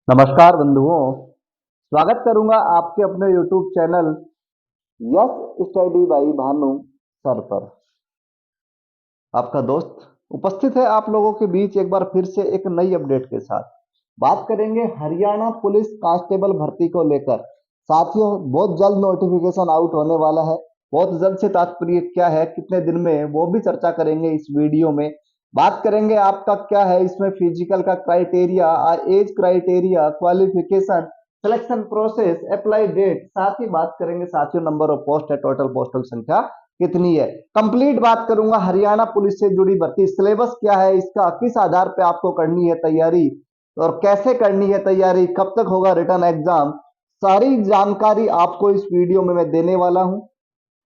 नमस्कार बंधुओं, स्वागत करूंगा आपके अपने YouTube channel yes study by Bhanu sir पर। आपका दोस्त उपस्थित है आप लोगों के बीच एक बार फिर से एक नई अपडेट के साथ। बात करेंगे हरियाणा पुलिस कांस्टेबल भर्ती को लेकर। साथियों, बहुत जल्द नोटिफिकेशन आउट होने वाला है। बहुत जल्द से तात्पर्य क्या है, कितने दिन में, वो भी चर्चा करेंगे इस वीडियो में। बात करेंगे आपका क्या है इसमें फिजिकल का criteria, age criteria, qualification, selection process, apply date, साथ ही बात करेंगे साथियों नंबर ऑफ पोस्ट है, टोटल पोस्टों की संख्या कितनी है। कंप्लीट बात करूंगा हरियाणा पुलिस से जुड़ी भर्ती, सिलेबस क्या है इसका, किस आधार पे आपको करनी है तैयारी और कैसे करनी है तैयारी, कब तक होगा रिटर्न एग्जाम, सारी जानकारी आपको इस वीडियो में मैं देने वाला हूं।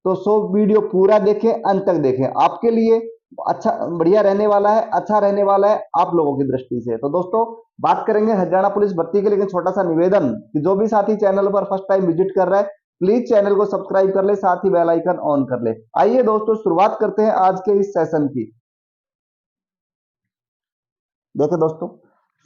तो सो वीडियो पूरा देखें, अंत तक देखें, आपके लिए अच्छा बढ़िया रहने वाला है, अच्छा रहने वाला है आप लोगों की दृष्टि से। तो दोस्तों, बात करेंगे हरियाणा पुलिस भर्ती के, लेकिन छोटा सा निवेदन कि जो भी साथी चैनल पर फर्स्ट टाइम विजिट कर रहा है प्लीज चैनल को सब्सक्राइब कर ले, साथ ही बेल आइकन ऑन कर ले। आइए दोस्तों, शुरुआत करते हैं आज के इस सेशन की। देखिए दोस्तों,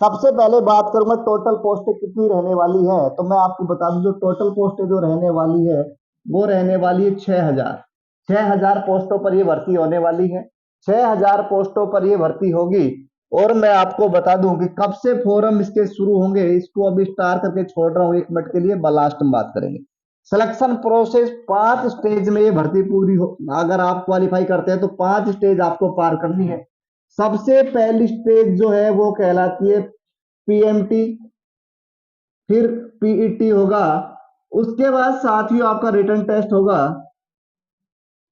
सबसे पहले बात करूंगा टोटल पोस्टें कितनी रहने वाली है। तो मैं आपको बता दूं, जो टोटल पोस्टें जो रहने वाली है वो रहने वाली है 6000। 6000 पोस्टों पर ये भर्ती होने वाली है। 6000 पोस्टों पर ये भर्ती होगी। और मैं आपको बता दूं कि कब से फॉर्म इसके शुरू होंगे, इसको अभी स्टार करके छोड़ रहा हूं एक मिनट के लिए, लास्ट में बात करेंगे। सिलेक्शन प्रोसेस 5 स्टेज में ये भर्ती पूरी हो, अगर आप क्वालिफाई करते हैं तो 5 स्टेज आपको पार करनी है। सबसे पहली स्टेज जो है वो कहलाती है पीएमटी, फिर पीईटी होगा, उसके बाद साथियों आपका रिटर्न टेस्ट होगा।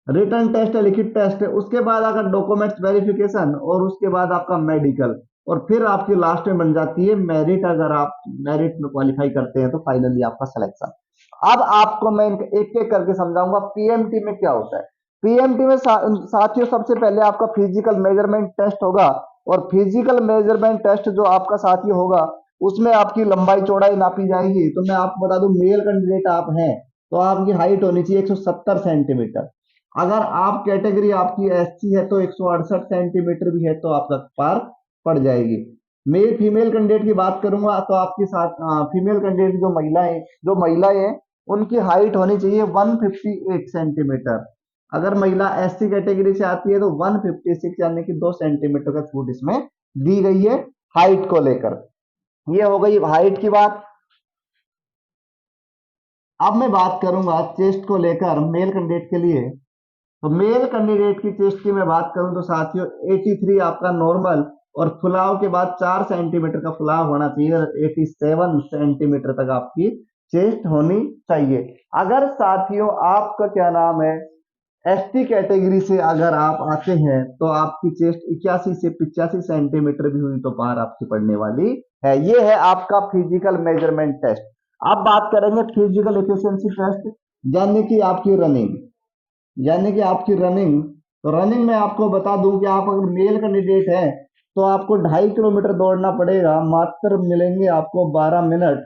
रिटर्न टेस्ट है, लिखित टेस्ट है, उसके बाद आपका डॉक्यूमेंट्स वेरिफिकेशन और उसके बाद आपका मेडिकल, और फिर आपकी लास्ट में बन जाती है मेरिट। अगर आप मेरिट में क्वालिफाई करते हैं तो फाइनली आपका सिलेक्शन। अब आपको मैं एक एक करके समझाऊंगा पीएमटी में क्या होता है। पीएमटी में साथियों सबसे पहले आपका फिजिकल मेजरमेंट टेस्ट होगा, और फिजिकल मेजरमेंट टेस्ट जो आपका साथियों होगा उसमें आपकी लंबाई चौड़ाई नापी जाएगी। तो मैं आपको बता दूं, मेल कैंडिडेट आप हैं तो आपकी हाइट होनी चाहिए 170 सेंटीमीटर। अगर आप कैटेगरी आपकी एससी है तो 168 सेंटीमीटर भी है तो आपका पार पड़ जाएगी। मेल फीमेल कैंडिडेट की बात करूंगा तो आपके साथ फीमेल कैंडिडेट जो महिलाएं हैं उनकी हाइट होनी चाहिए 158 सेंटीमीटर। अगर महिला एससी कैटेगरी से आती है तो 156 यानी कि 2 सेंटीमीटर का छूट इसमें दी गई है हाइट को लेकर। ये हो गई हाइट की बात। अब मैं बात करूंगा चेस्ट को लेकर मेल कैंडिडेट के लिए। तो मेल कैंडिडेट की चेस्ट की मैं बात करूं तो साथियों 83 आपका नॉर्मल, और फुलाव के बाद 4 सेंटीमीटर का फुलाव होना चाहिए, 87 सेंटीमीटर तक आपकी चेस्ट होनी चाहिए। अगर साथियों आपका क्या नाम है एसटी कैटेगरी से अगर आप आते हैं तो आपकी चेस्ट 81 से 85 सेंटीमीटर भी हुई तो पार आपकी पड़ने वाली है। ये है आपका फिजिकल मेजरमेंट टेस्ट। अब बात करेंगे फिजिकल एफिशिएंसी टेस्ट, यानी कि आपकी रनिंग, यानी कि आपकी रनिंग। तो रनिंग में आपको बता दूं कि आप अगर मेल कैंडिडेट हैं तो आपको 2.5 किलोमीटर दौड़ना पड़ेगा, मात्र मिलेंगे आपको 12 मिनट।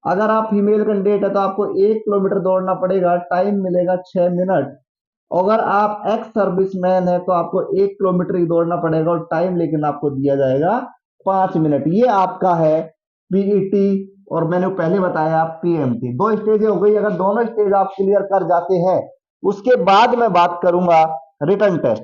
अगर आप फीमेल कैंडिडेट है तो आपको 1 किलोमीटर दौड़ना पड़ेगा, टाइम मिलेगा 6 मिनट। अगर आप एक्स सर्विसमैन है तो आपको 1 किलोमीटर ही दौड़ना पड़ेगा और टाइम लेकिन आपको दिया जाएगा 5 मिनट। ये आपका है पीईटी, और मैंने पहले बताया पीएमटी। 2 स्टेज हो गई। अगर दोनों स्टेज आप क्लियर कर जाते हैं उसके बाद मैं बात करूंगा रिटर्न टेस्ट।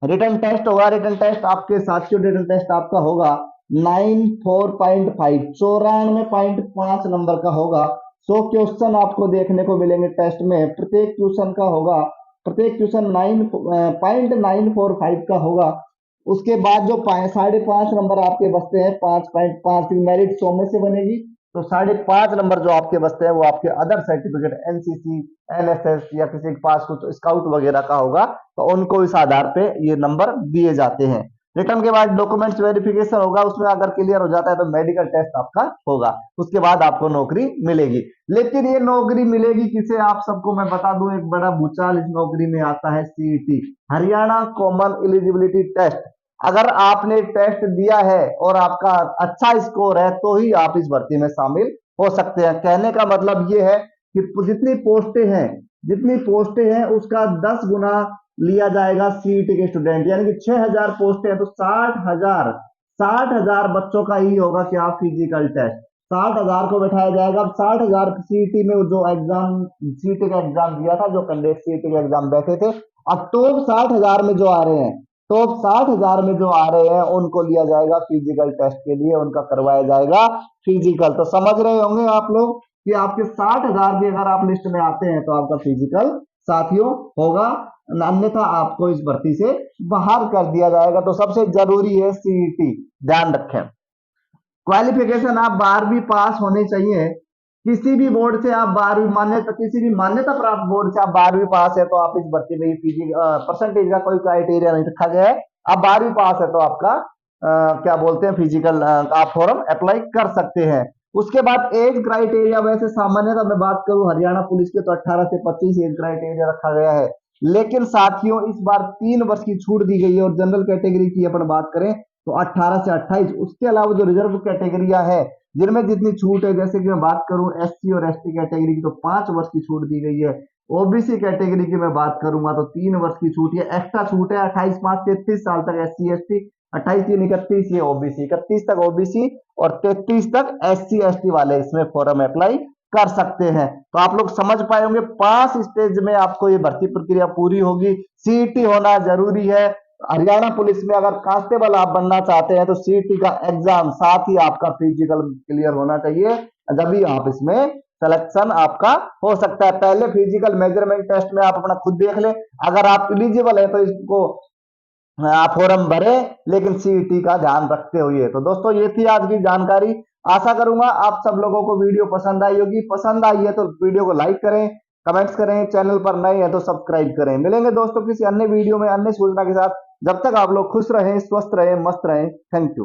रिटर्न टेस्ट होगा, रिटर्न टेस्ट आपके साथियों रिटर्न टेस्ट आपका होगा 94.5, 94.5 नंबर का होगा। 100 क्वेश्चन आपको देखने को मिलेंगे टेस्ट में, प्रत्येक क्वेश्चन का होगा, प्रत्येक क्वेश्चन 9.945 का होगा। उसके बाद जो 5.5 नंबर आपके बचते हैं, 5.5 की मेरिट 100 में से बनेगी, तो 5.5 नंबर जो आपके बचते हैं वो आपके अदर सर्टिफिकेट एनसीसी, एनएसएस या किसी के पास कुछ स्काउट वगैरह का होगा तो उनको इस आधार पे ये नंबर दिए जाते हैं। रिटर्न के बाद डॉक्यूमेंट्स वेरिफिकेशन होगा, उसमें अगर क्लियर हो जाता है तो मेडिकल टेस्ट आपका होगा, उसके बाद आपको नौकरी मिलेगी। लेकिन ये नौकरी मिलेगी किसे, आप सबको मैं बता दूं, एक बड़ा भूचाल इस नौकरी में आता है, CET, Haryana common eligibility test. अगर आपने टेस्ट दिया है और आपका अच्छा स्कोर है तो ही आप इस भर्ती में शामिल हो सकते हैं। कहने का मतलब ये है कि जितनी पोस्टें हैं उसका 10 गुना लिया जाएगा सीईटी के स्टूडेंट, यानी कि 6000 पोस्टें हैं तो 60,000 बच्चों का ही होगा कि आप फिजिकल टेस्ट। 60,000 को बैठाया जाएगा। अब 60,000 सीईटी में जो एग्जाम सीईटी का एग्जाम दिया था, जो कैंडिडेट सीईटी का एग्जाम बैठे थे, अब टॉप 60,000 में जो आ रहे हैं, टॉप 60,000 में जो आ रहे हैं उनको लिया जाएगा फिजिकल टेस्ट के लिए, उनका करवाया जाएगा फिजिकल। तो समझ रहे होंगे आप लोग कि आपके 60,000 भी अगर आप लिस्ट में आते हैं तो आपका फिजिकल साथियों होगा, अन्यथा आपको इस भर्ती से बाहर कर दिया जाएगा। तो सबसे जरूरी है सीईटी, ध्यान रखें। क्वालिफिकेशन आप 12वीं पास होनी चाहिए, किसी भी बोर्ड से आप 12वीं मान्यता, किसी भी मान्यता प्राप्त बोर्ड से आप 12वीं पास है तो आप इस भर्ती में परसेंटेज का कोई क्राइटेरिया नहीं रखा गया है। आप 12वीं पास है तो आपका क्या बोलते हैं फिजिकल आप फॉर्म अप्लाई कर सकते हैं। उसके बाद एज क्राइटेरिया वैसे सामान्यतः मैं बात करूं हरियाणा पुलिस के तो 18 से 25 एज क्राइटेरिया रखा गया है, लेकिन साथियों इस बार 3 वर्ष की छूट दी गई है। और जनरल कैटेगरी की अपन बात करें तो 18 से 28, उसके अलावा जो रिजर्व कैटेगरिया है जिनमें जितनी छूट है, जैसे कि मैं बात करूं एससी और एसटी कैटेगरी की तो 5 वर्ष की छूट दी गई है। ओबीसी कैटेगरी की मैं बात करूंगा तो 3 वर्ष की छूट है, एक्स्ट्रा छूट है 28 5 33 साल तक एससी एसटी, 28 3 31 ये ओबीसी, 31 तक ओबीसी और 33 तक एससी एसटी वाले इसमें फॉर्म अप्लाई कर सकते हैं। तो आप लोग समझ पाए होंगे 5 स्टेज में आपको ये भर्ती प्रक्रिया पूरी होगी। सीईटी होना जरूरी है। हरियाणा पुलिस में अगर कांस्टेबल आप बनना चाहते हैं तो सीईटी का एग्जाम साथ ही आपका फिजिकल क्लियर होना चाहिए, जब भी आप इसमें सिलेक्शन आपका हो सकता है। पहले फिजिकल मेजरमेंट टेस्ट में आप अपना खुद देख लें, अगर आप एलिजिबल है तो इसको आप फॉर्म भरे, लेकिन सीईटी का ध्यान रखते हुए। तो दोस्तों ये थी आज की जानकारी। आशा करूंगा आप सब लोगों को वीडियो पसंद आई होगी। पसंद आई है तो वीडियो को लाइक करें, कमेंट्स करें, चैनल पर नए हैं तो सब्सक्राइब करें। मिलेंगे दोस्तों किसी अन्य वीडियो में अन्य सूचना के साथ। जब तक आप लोग खुश रहें, स्वस्थ रहें, मस्त रहें। Thank you.